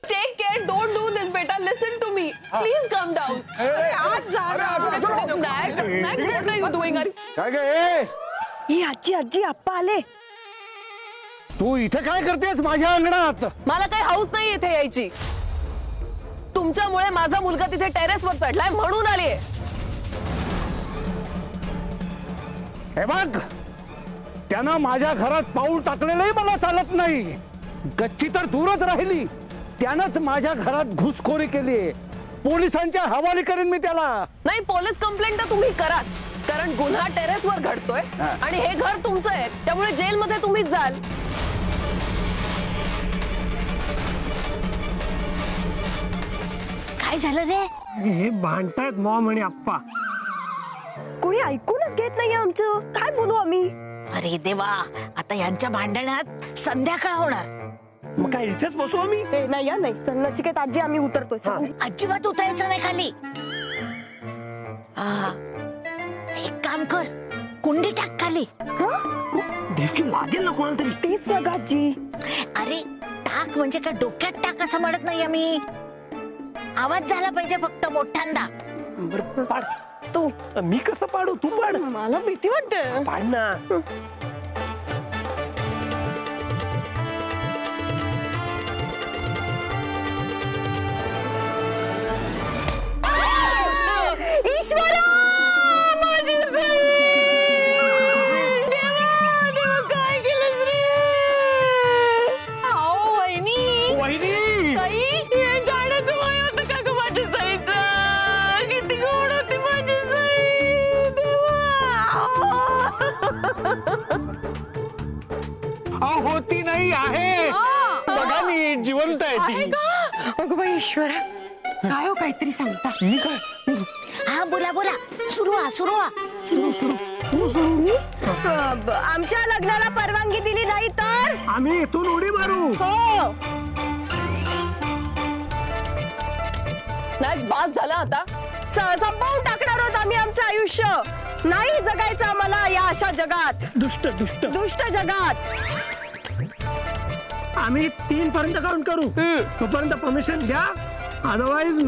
Take care. Don't do this, beta. Listen to me. Please calm down. आज जा. Nag, what are you doing? काय गे? ही आजी आप्पा आले. तू इथे काय करतेस माझ्या अंगणात? मला काही हाऊस नाही इथे यायची. तुमच्यामुळे माझा मुलगा तिथे टेरेसवर चढलाय म्हणून आलीये. हे बघ, त्यानं माझ्या घरात पाऊल टाकलेलंही मला चालत नाही. गच्ची तर दूरच राहिली, त्यानंच माझ्या घरात घुसखोरी केली. पोलिसांच्या हवाली करेन मी त्याला. नाही, पोलीस कंप्लेंट तर तुम्ही कराच, कारण गुन्हा टेरेसवर घडतोय आणि हे घर तुमचं आहे, त्यामुळे जेलमध्ये तुम्हीच जाल. काय झालं रे? हे भांडतायत मॉम आणि आप्पा. कोणी ऐकूनच घेत नाही आमचं. काय बोलू आम्ही? अरे देवा, आता यांच्या भांडणात संध्याकाळ होणार. मग काय इथेच बसू आम्ही? नाही या नाही. चल नचिकेत आजी, आम्ही उतरतोय. अजिबात उतरायचं नाही खाली. एक काम कर, कुंडी टाक खाली. देवकी लागेल ना कोणाला तरी. तेच ना आजी. अरे टाक म्हणजे काय डोक्यात टाक असं म्हणत नाही आम्ही. आवाज झाला पाहिजे फक्त मोठ्यांदा. बरं पाड तू. मी कसं पाडू? तू पाड. मला भीती वाटते. पाड ना. ईश्वरा, माझी सई. देवा, देवा, काय केलंस रे? आओ वहिनी. वहिनी. सई, हे गाण्याचं वय होतं का ग माझी सईचं? किती गोड होती माझी सई. देवा. होती नाही आहे. बघा नी, जिवंत आहे ती. अगं बाई ईश्वरा, काय हो काहीतरी सांगता? मी काय? हा बोला बोला, सुरू व्हा. आमच्या लग्नाला परवानगी दिली नाही तर आम्ही इथून उडी मारू. हो. नाही, बास झाला आता. संपवून टाकणार आहोत आम्ही आमचं आयुष्य. नाही जगायचं आम्हाला या अशा जगात, दुष्ट जगात. आम्ही 3 पर्यंत काउंट करू. तोपर्यंत परमिशन द्या, अदरवाइज 1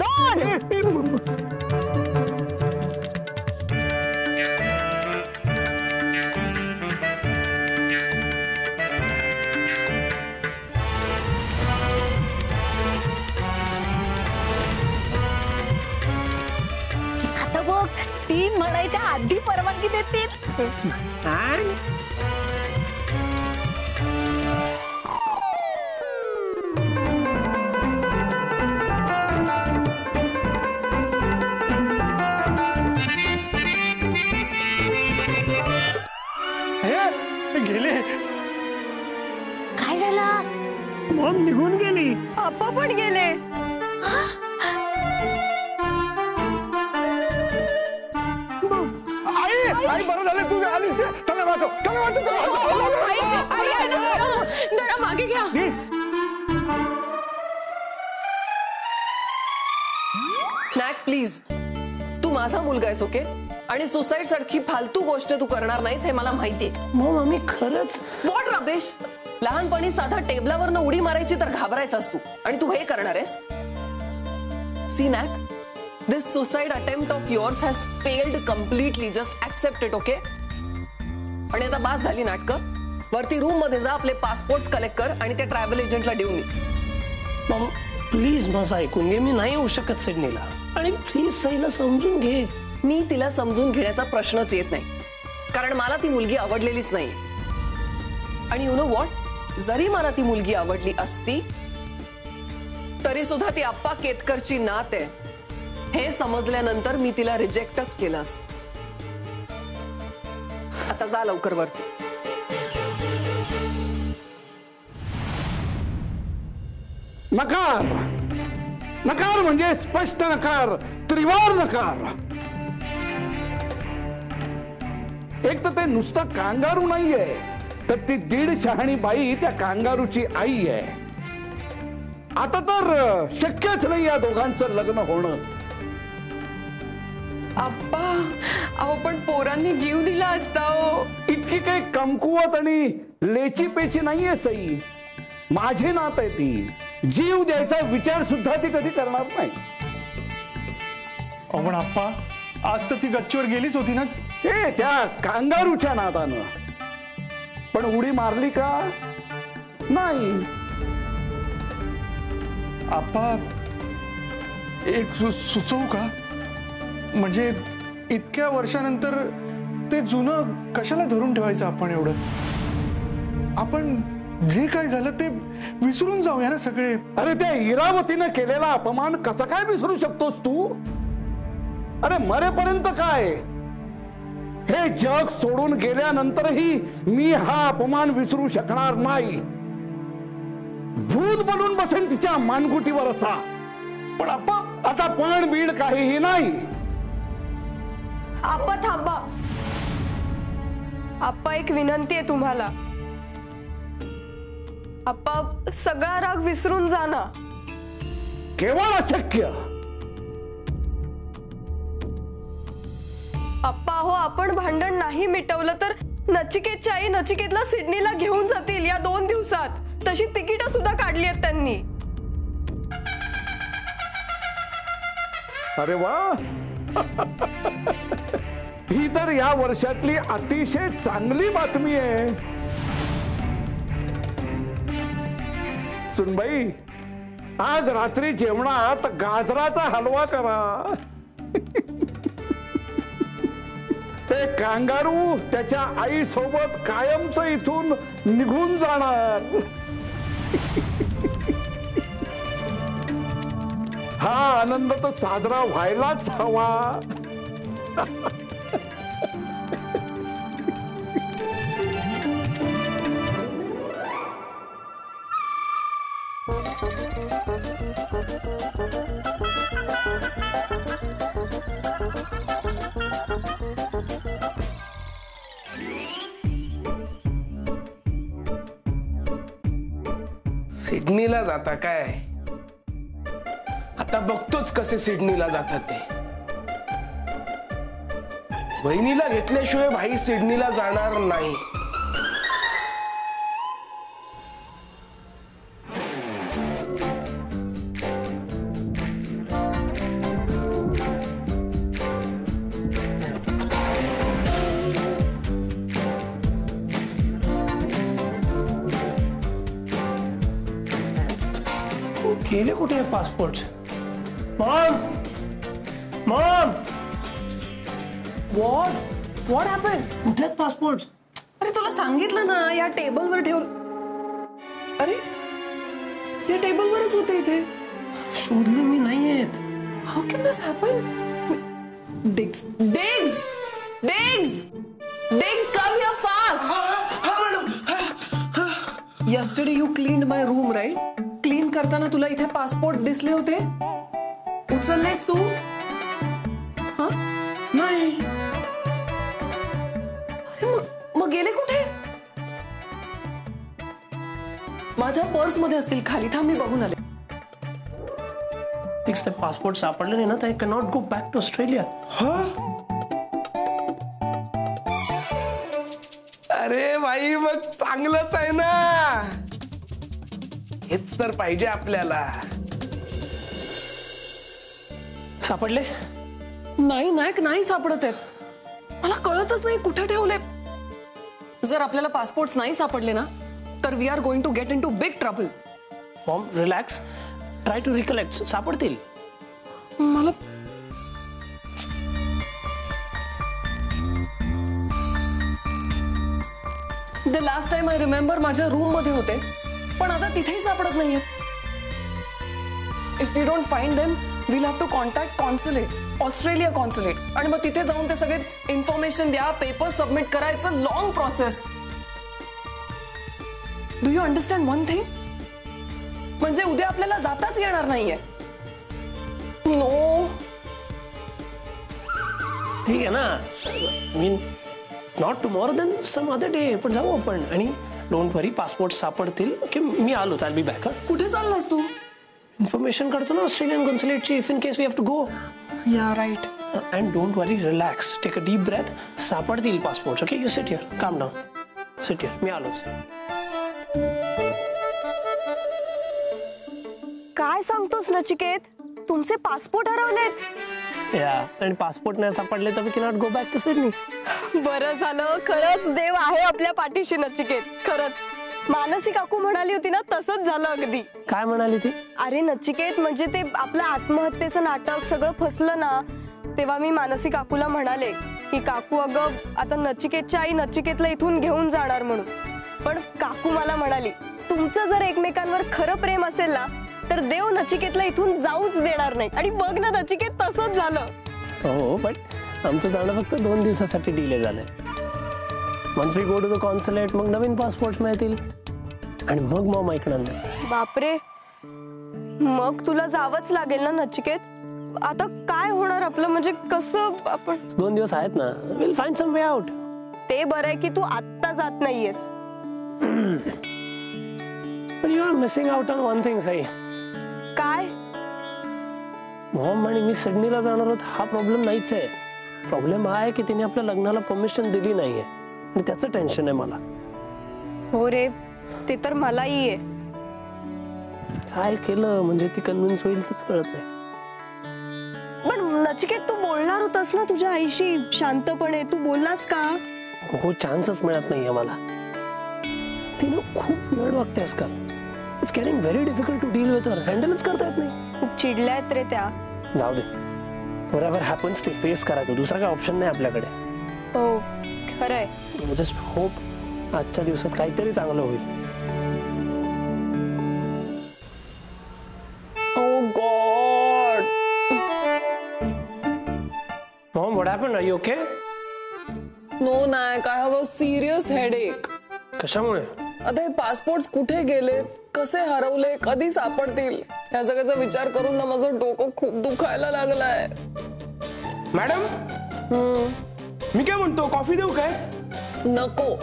2 आता बघ, 3 म्हणायच्या आधी परवानगी देतील. गेले. काय झालं? मॉम निघून गेली. आप्पा पण गेले. आई बरं झालं तू आलीस. त्याला वाचव. जरा मागे घ्या. नॅक प्लीज, तू माझा मुलगा आहेस ओके, आणि सुसाईड सारखी फालतू गोष्ट तू करणार नाहीस हे मला माहितीये. मॉम आम्ही खरंच. व्हॉट रबेश. लहानपणी साधा टेबलावरनं उडी मारायची तर घाबरायचास तू, आणि तू हे करणार आहेस. सी नॅक, this suicide attempt of yours has failed completely. Just accept it, okay? आणि आता बास झाली नाटकं. वरती रूम मध्ये जा, आपले पासपोर्ट्स कलेक्ट कर आणि त्या ट्रॅव्हल एजंटला देऊन ये. मॉम प्लीज माझं ऐकून घे. मी नाही येऊ शकत सिडनीला. आणि प्लीज सईला समजून घे. मी तिला समजून घेण्याचा प्रश्नच येत नाही, कारण मला ती मुलगी आवडलेलीच नाही. आणि यु नो व्हॉट, जरी मला ती मुलगी आवडली असती तरी सुद्धा ती आप्पा केतकरची नात आहे हे समजल्यानंतर मी तिला रिजेक्टच केलं असतं. आता जा लवकर वरती. नकार. नकार म्हणजे स्पष्ट नकार, त्रिवार नकार. एक तर ते नुसतं कांगारू नाहीये, तर ती 1.5 शहाणी बाई त्या कांगारूची आई आहे. आता तर शक्यच नाही या दोघांचं लग्न होणं. आप्पा, अहो पण पोरांनी जीव दिला असता हो. इतकी काही कमकुवत आणि लेची पेची नाहीये सई. माझी नात आहे ती. जीव द्यायचा विचार सुद्धा ती कधी करणार नाही. पण आप्पा, आज तर ती गच्चीवर गेलीच होती ना. हे त्या कांगारूच्या नादानं. पण उडी मारली का? नाही. आप्पा, एक सुचवू का? म्हणजे इतक्या वर्षानंतर ते जुनं कशाला धरून ठेवायचं आपण एवढं? आपण जे काय झालं ते विसरून जाऊया ना सगळे. अरे त्या इरावतीनं केलेला अपमान कसा काय विसरू शकतोस तू? अरे मरेपर्यंत काय, हे जग सोडून गेल्यानंतरही मी हा अपमान विसरू शकणार नाही. भूत बनून बसेन तिच्या मानगुटीवर असा. पण आप्पा, आता पण बीड काहीही नाही. आप्पा थांबा. आप्पा, एक विनंती आहे तुम्हाला. आप्पा, सगळा राग विसरून जा ना. केवळ अशक्य. आप्पा, हो आपण भांडण नाही मिटवलं तर नचिकेतची आई नचिकेतला सिडनीला घेऊन जातील या 2 दिवसात. तशी तिकीट सुद्धा काढली आहेत त्यांनी. अरे वा, ही तर या वर्षातली अतिशय चांगली बातमी आहे. सुनबाई, आज रात्री जेवणात गाजराचा हलवा करा. ते कांगारू त्याच्या आई सोबत कायमच इथून निघून जाणार. हा आनंद तर साजरा व्हायलाच हवा. सिडनीला जाता काय? आता बघतोच कसे सिडनीला जातात ते. बहिणीला घेतल्याशिवाय भाई सिडनीला जाणार नाही. गेले कुठे passport? Maugham, Maugham, what happen? कुठे आहेत पासपोर्ट? अरे तुला सांगितलं ना या टेबलवर ठेव. अरे या टेबलवरच होते इथे. शोधले मी नाही आहेत. How can this happen? Digs digs digs digs come here fast. yesterday you cleaned my room, right? Clean करताना तुला इथे पासपोर्ट दिसले होते. उचललेस तू? हा नाही. अरे मग गेले कुठे? माझ्या पर्स मध्ये असतील खाली. थांब मी बघून आले. फिक्स ते पासपोर्ट सापडले नाही ना तर I can not go back to Australia. अरे भाई, मग चांगलंच आहे ना. हेच तर पाहिजे आपल्याला. सापडले? नाही नायक, नाही सापडत आहेत. मला कळतच नाही कुठे ठेवले. जर आपल्याला पासपोर्ट नाही सापडले ना तर we are going to get into big trouble. Mom, relax. Try to recollect. सापडतील. मला the last time I remember माझ्या रूम मध्ये होते, पण आता तिथेही सापडत नाहीये. If we don't find them we'll have to contact consulate, Australia consulate. आणि मग तिथे जाऊन ते सगळे इन्फॉर्मेशन द्या, पेपर सबमिट करायचं. Long process. Do you understand one thing? म्हणजे उद्या आपल्याला जाताच येणार नाहीये. नो, ठीक आहे ना. Mean not tomorrow then some other day. पण जाऊ आपण. आणि डोंट वरी, पासपोर्ट सापडतील. ओके, मी आलो. I will be back. कुठे चाललास तू? इन्फॉर्मेशन काढतो ना ऑस्ट्रेलियन कॉन्सुलेटची if in case we have to go. Yeah right. And don't worry, relax, take a deep breath. सापडतील passport. Okay, you sit here, calm down, sit here, मी आलोच. काय सांगतोस नचिकेत, तुमचे पासपोर्ट हरवलेत? या, आणि पासपोर्ट नाही सापडले तर we cannot go back to Sydney. बरं झालं, खरंच देव आहे आपल्या पाठीशी नचिकेत, खरंच. मानसी काकू म्हणाली होती ना, तसंच झालं अगदी. काय म्हणाली ती? अरे नचिकेत, म्हणजे ते आपलं आत्महत्येचं नाटक सगळं फसलं ना, तेव्हा मी मानसी काकूला म्हणाले की काकू अगं आता नचिकेतच्या आई नचिकेतला इथून घेऊन जाणार म्हणून. पण काकू मला म्हणाली तुमचं जर एकमेकांवर खरं प्रेम असेल ना तर देव नचिकेतला इथून जाऊच देणार नाही. आणि बघ ना नचिकेत, तसंच झालं. हो, पण आमचं जाणं फक्त 2 दिवसासाठी डिले झालंय. Once we go to the consulate मग नवीन पासपोर्ट मिळतील आणि मग मॉम ऐकणार नाही. बापरे, मग तुला जावंच लागेल ना नचिकेत. आता काय होणार आपलं, म्हणजे कसं आपण? 2 दिवस आहेत ना, will find some way out. ते बरं आहे की तू आत्ता जात नाहीयेस. पण you are missing out on one thing Sai. काय? मॉम आणि मी सिडनीला जाणार आहोत हा प्रॉब्लेम नाहीच आहे. प्रॉब्लेम हा आहे की तिने आपल्या लग्नाला परमिशन दिली नाहीये आणि त्याचं टेन्शन आहे मला. हो रे, ते तर मलाही आहे. काय केलं म्हणजे ती कन्व्हिन्स होईल तेच कळत नाही. पण नचिकेत, तू बोलणार होतास ना तुझ्या आईशी शांतपणे, तू बोललास का? हो, चान्सच मिळत नाहीये मला. तिने खूप वेळ वागते आजकाल. It's getting very difficult to deal with her. हँडलच करता येत नाही. खूप चिडल्यात रे त्या. जाऊ दे, व्हॉटएव्हर हॅपन्स ते फेस करायचं. दुसरा काय ऑप्शन नाही आपल्याकडे. हो, खरंय. जस्ट होप आजच्या दिवसात काहीतरी चांगलं होईल. Oh God. Mom, what happened? Are you okay? No Nayak, I have a serious headache. कशामुळे? आता हे पासपोर्ट कुठे गेलेत, कसे हरवले, कधी सापडतील, या सगळ्याचा विचार करून ना माझं डोकं खूप दुखायला लागलंय. मॅडम, मी काय म्हणतो, कॉफी देऊ काय? नको.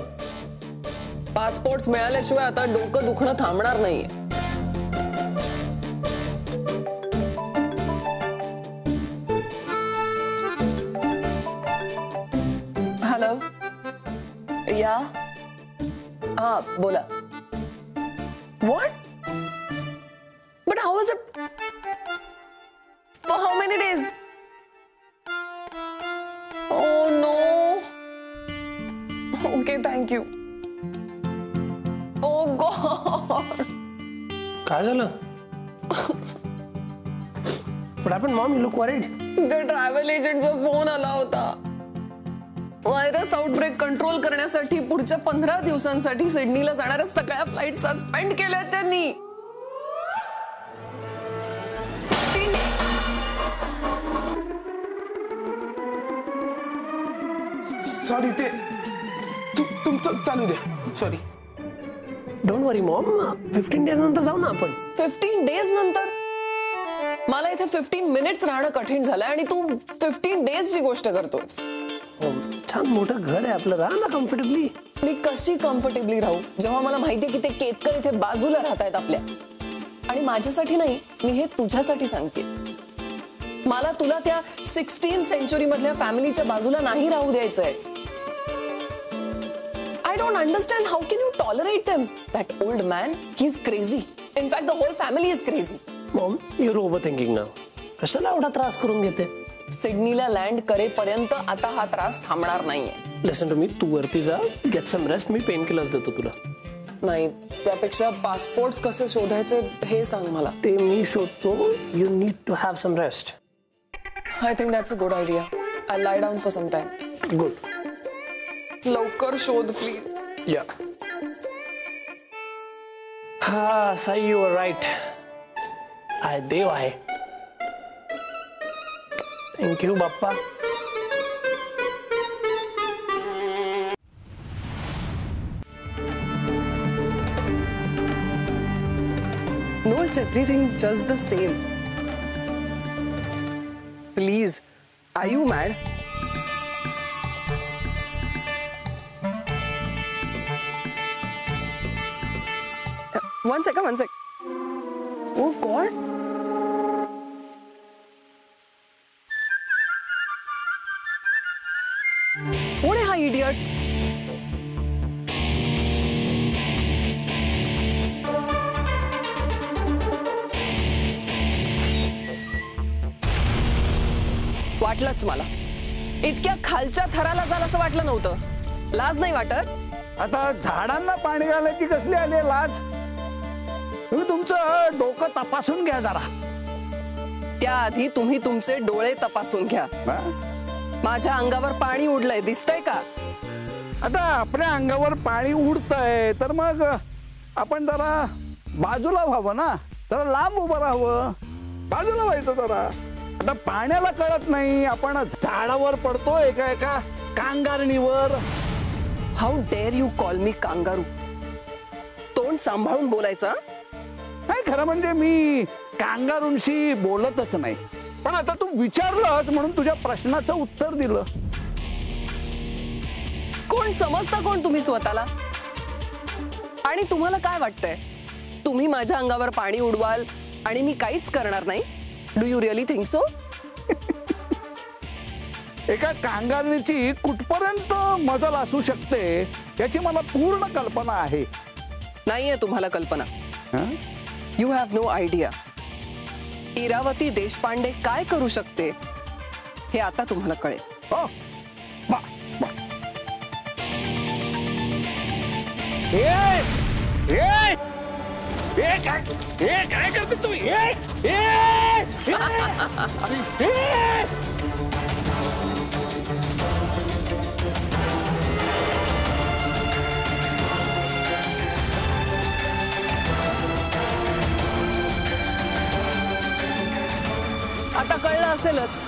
पासपोर्ट मिळाल्याशिवाय आता डोकं दुखणं थांबणार नाहीये. हॅलो, या. हा, बोला. What? But how is it? For how many days? Oh no. Okay, thank you. Oh God. काय झालं? What happened, mom? You look worried. त्या ट्रॅव्हल एजंटचा फोन आला होता. व्हायरस आउटब्रेक कंट्रोल करण्यासाठी पुढच्या 15 दिवसांसाठी सिडनीला जाणाऱ्या सगळ्या फ्लाईट सस्पेंड केल्या त्यांनी. सॉरी, ते तुमचं चालू द्या. Sorry. Don't worry Maugham, 15 days नंतर जाऊ ना आपण. 15 डेज नंतर? मला इथे 15 मिनिट्स राहणं कठीण झालंय आणि तू 15 डेजची गोष्ट करतोस. छान मोठं घर आहे आपलं, राहा ना कम्फर्टेबली. मी कशी कम्फर्टेबली राहू जेव्हा मला माहितीये की ते केतकर इथे बाजूला राहतायत आपल्या. आणि माझ्यासाठी नाही, मी हे तुझ्यासाठी सांगते. मला तुला त्या 16th सेंचुरी मधल्या फॅमिलीच्या बाजूला नाही राहू द्यायचंय. I don't understand how can you tolerate them? That old man, he's crazy. In fact, the whole family is crazy. Maugham, you're overthinking now. कशाला एवढा त्रास करून घेते? सिडनीला लँड करेपर्यंत आता हा त्रास थांबणार नाहीये. लिसन टू मी, तू वरती जा, गेट सम रेस्ट. मी पेन किलर्स देतो तुला. नाही, त्यापेक्षा पासपोर्ट कसे शोधायचे हे सांग मला. ते मी शोधतो. You need to have some rest. I think that's a good idea. I'll lie down for some time. Good. लवकर शोध प्लीज. या. हा, Sai, you are right. I देव आहे. Thank you Bappa. No, it's everything just the same. Please, are you mad? One second. Oh God. वाटत? वाटलंच मला. इतक्या खालच्या थराला झालं असं वाटलं नव्हतं. लाज नाही वाटत? आता झाडांना पाणी घालायची कसली आली लाज? तुम्ही तुमचं डोकं तपासून घ्या जरा. त्याआधी तुम्ही तुमचे डोळे तपासून घ्या. माझ्या अंगावर पाणी उडलंय, दिसतंय का? आता आपल्या अंगावर पाणी उडतंय तर मग आपण जरा बाजूला व्हावं ना, जरा लांब उभं राहावं, बाजूला व्हायचं जरा. आता पाण्याला कळत नाही आपण झाडावर पडतो एका कांगारणीवर. How dare you call me kangaroo? तोंड सांभाळून बोलायचं. नाही, खरं म्हणजे मी कांगारूंशी बोलतच नाही, पण आता तू विचारलंच म्हणून तुझ्या प्रश्नाचं उत्तर दिलं. कोण समजता कोण तुम्ही स्वतःला? आणि तुम्हाला काय वाटतंय, तुम्ही माझ्या अंगावर पाणी उडवाल आणि मी काहीच करणार नाही? Do you really think so? एका कांगारणीची कुठपर्यंत मजल असू शकते याची मला पूर्ण कल्पना आहे. नाहीये तुम्हाला कल्पना. हं? You have no idea. Iravati Deshpande काय करू शकते हे आता तुम्हाला कळेल. हो. वा, वा. काय करते तू? आता कळलं असेलच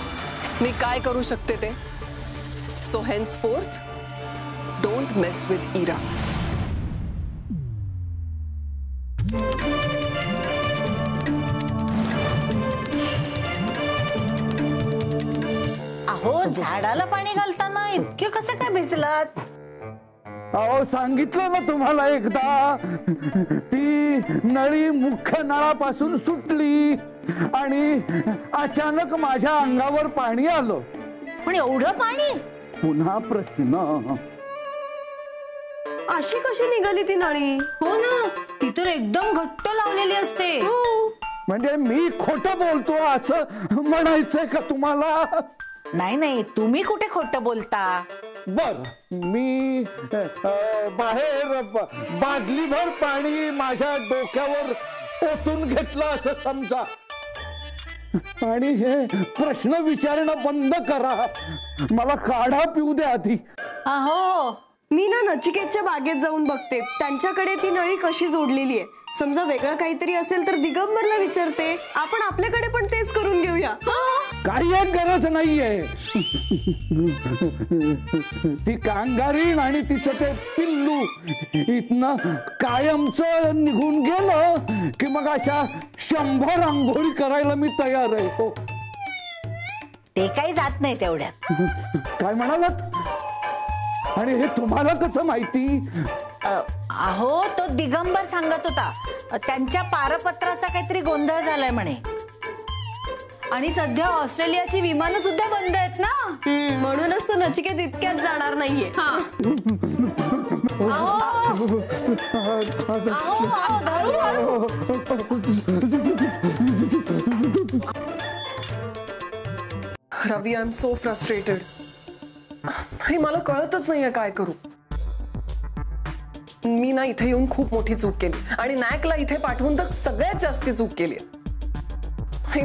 मी काय करू शकते ते. So henceforth don't mess with Ira. अहो, झाडाला पाणी घालताना इतके कसे काय भिजलात? अहो, सांगितलं ना तुम्हाला एकदा, ती नळी मुख्य नळापासून सुटली आणि अचानक माझ्या अंगावर पाणी आलं. पण एवढं पाणी? पुन्हा प्रश्न, अशी कशी निघाली ती नळी? हो ना, ती तर एकदम घट्ट लावलेली असते. म्हणजे मी खोटं बोलतो असं म्हणायचंय का तुम्हाला? नाही नाही, तुम्ही कुठे खोटं बोलता? बर, मी बाहेर बादलीभर पाणी माझ्या डोक्यावर ओतून घेतलं असं समजा. आणि हे प्रश्न विचारणं बंद करा, मला काढा पिऊ द्या आधी. अहो, मी ना नचिकेतच्या बागेत जाऊन बघते त्यांच्याकडे ती नळी कशी जोडलेली आहे. समजा वेगळं काहीतरी असेल तर दिगंबरला विचारते. आपण आपल्याकडे पण तेच करून घेऊया. काही एक गरज नाहीये. ती कांगारीण आणि तिचं ते पिल्लू इथनं कायमचं निघून गेलं की मग अशा 100 आंघोळी करायला मी तयार आहे. हो, ते काही जात नाही तेवढ्यात. काय म्हणालात? आणि हे तुम्हाला कसं माहिती? अहो, तो दिगंबर सांगत होता त्यांच्या पारपत्राचा काहीतरी गोंधळ झालाय म्हणे. आणि सध्या ऑस्ट्रेलियाची विमानं सुद्धा बंद आहेत ना, म्हणूनच तर नचिकेत इतक्यात जाणार नाहीये. रवी, आय एम सो फ्रस्ट्रेटेड. हे मला कळतच नाहीये काय करू. मी ना इथे येऊन खूप मोठी चूक केली आणि नॅकला इथे पाठवून तर सगळ्यात जास्त चूक केली.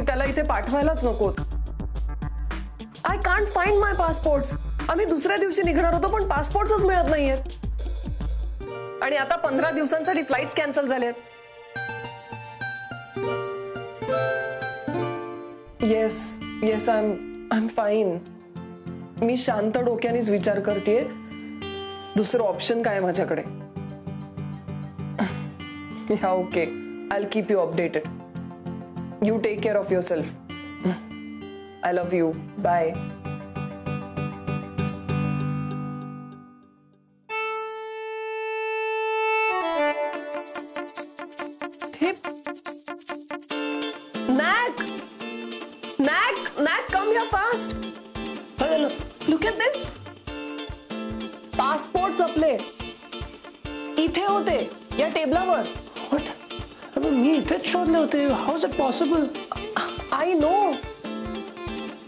त्याला इथे पाठवायलाच नको. I can't find my passports. आम्ही दुसऱ्या दिवशी निघणार होतो पण पासपोर्ट्सच मिळत नाहीयेत. आणि आता 15 दिवसांसाठी फ्लाइट्स कॅन्सल झाल्यात. Yes I am fine. मी शांत डोक्यानेच विचार करतेय दुसरं ऑप्शन काय माझ्याकडे. Yeah, okay. I'll keep you updated. You take care of yourself. I love you. Bye. Hip. Knack! Knack, come here fast. Look at this. Passport आपले इथे होते या टेबलावर. व्हॉट? मी इथेच शोधले होते. How is it possible? I know,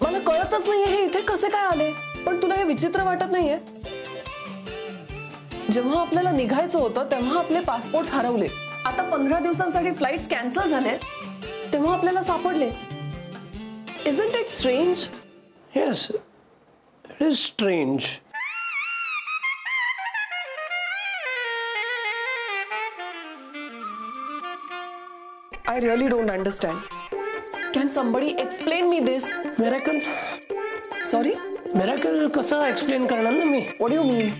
मला कळतच नाहीये हे इथे कसे काय आले. पण तुला हे विचित्र वाटत नाहीये? जेव्हा आपल्याला निघायचं होतं तेव्हा आपले पासपोर्ट हरवले. आता 15 दिवसांसाठी फ्लाइट्स कॅन्सल झाले तेव्हा आपल्याला सापडले. Isn't it strange? Yes, it is strange. I really don't understand. Can somebody explain me this? Miracle? Sorry? Miracle कसं एक्सप्लेन करणार ना मी? What do you mean?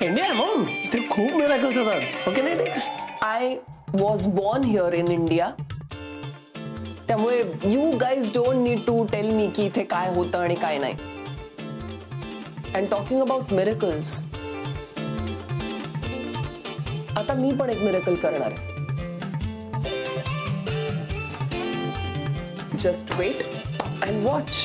India Maugham, इथे खूप मिराकल्स होतात. ओके नाही? I was born here in India. त्यामुळे you guys don't need to tell me की इथे काय होतं आणि काय नाही. And talking about miracles, आता मी पण एक मिरेकल करणार आहे. Just wait and watch.